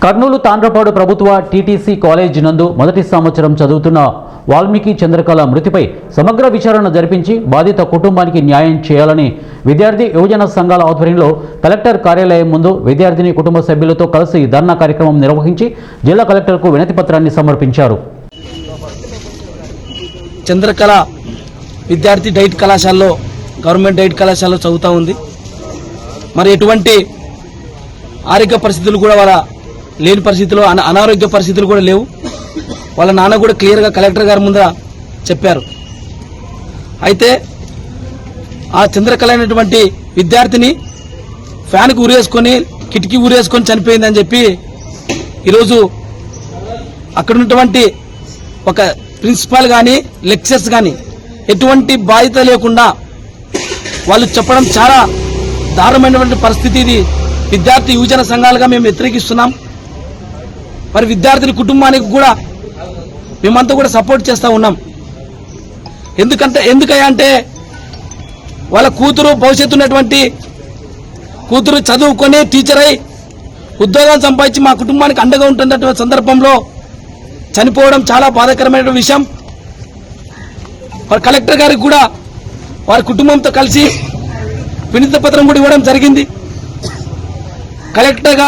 కర్నూలు తాండ్రపాడు ప్రభుత్వ TTC college నందు మొదటి సంవత్సరం చదువుతున్న వాల్మీకి చంద్రకళ మృతిపై సమగ్ర విచారణ జరిపించి బాధిత కుటుంబానికి న్యాయం చేయాలని విద్యార్థి యువజన సంఘాల ఆధ్వర్యంలో కలెక్టర్ కార్యాలయం ముందు విద్యార్థిని కుటుంబ సభ్యులతో కలిసి ధర్నా కార్యక్రమం నిర్వహించి జిల్లా కలెక్టర్కు వినతి పత్రాన్ని సమర్పించారు. చంద్రకళ విద్యార్థి డైట్ కళాశాలలో గవర్నమెంట్ డైట్ కళాశాలలో చదువుతూ ఉంది. మరి ఎటువంటి ఆరోగ్య పరిస్థితులు కూడా వాళ్ళ లేని పరిస్థితుల్లో అనారోగ్య పరిస్థితులు కూడా లేవు. వాళ్ళ నాన్న కూడా క్లియర్గా కలెక్టర్ గారి ముందర చెప్పారు. అయితే ఆ చంద్రకళ అయినటువంటి విద్యార్థిని ఫ్యాన్కి ఊరేసుకొని కిటికీ ఊరేసుకొని చనిపోయిందని చెప్పి ఈరోజు అక్కడ ఉన్నటువంటి ఒక ప్రిన్సిపాల్ కానీ లెక్చరర్స్ కానీ ఎటువంటి బాధ్యత లేకుండా వాళ్ళు చెప్పడం చాలా దారుణమైనటువంటి పరిస్థితి. ఇది విద్యార్థి యువజన సంఘాలుగా మేము వ్యతిరేకిస్తున్నాం. మరి విద్యార్థిని కుటుంబానికి కూడా మేమంతా కూడా సపోర్ట్ చేస్తూ ఉన్నాం. ఎందుకంటే వాళ్ళ కూతురు భవిష్యత్తు ఉన్నటువంటి కూతురు చదువుకొని టీచర్ అయి ఉద్యోగం సంపాదించి మా కుటుంబానికి అండగా ఉంటున్నటువంటి సందర్భంలో చనిపోవడం చాలా బాధాకరమైన విషయం. కలెక్టర్ గారికి కూడా వారి కుటుంబంతో కలిసి వినతి పత్రం కూడా ఇవ్వడం జరిగింది. కలెక్టర్ గారు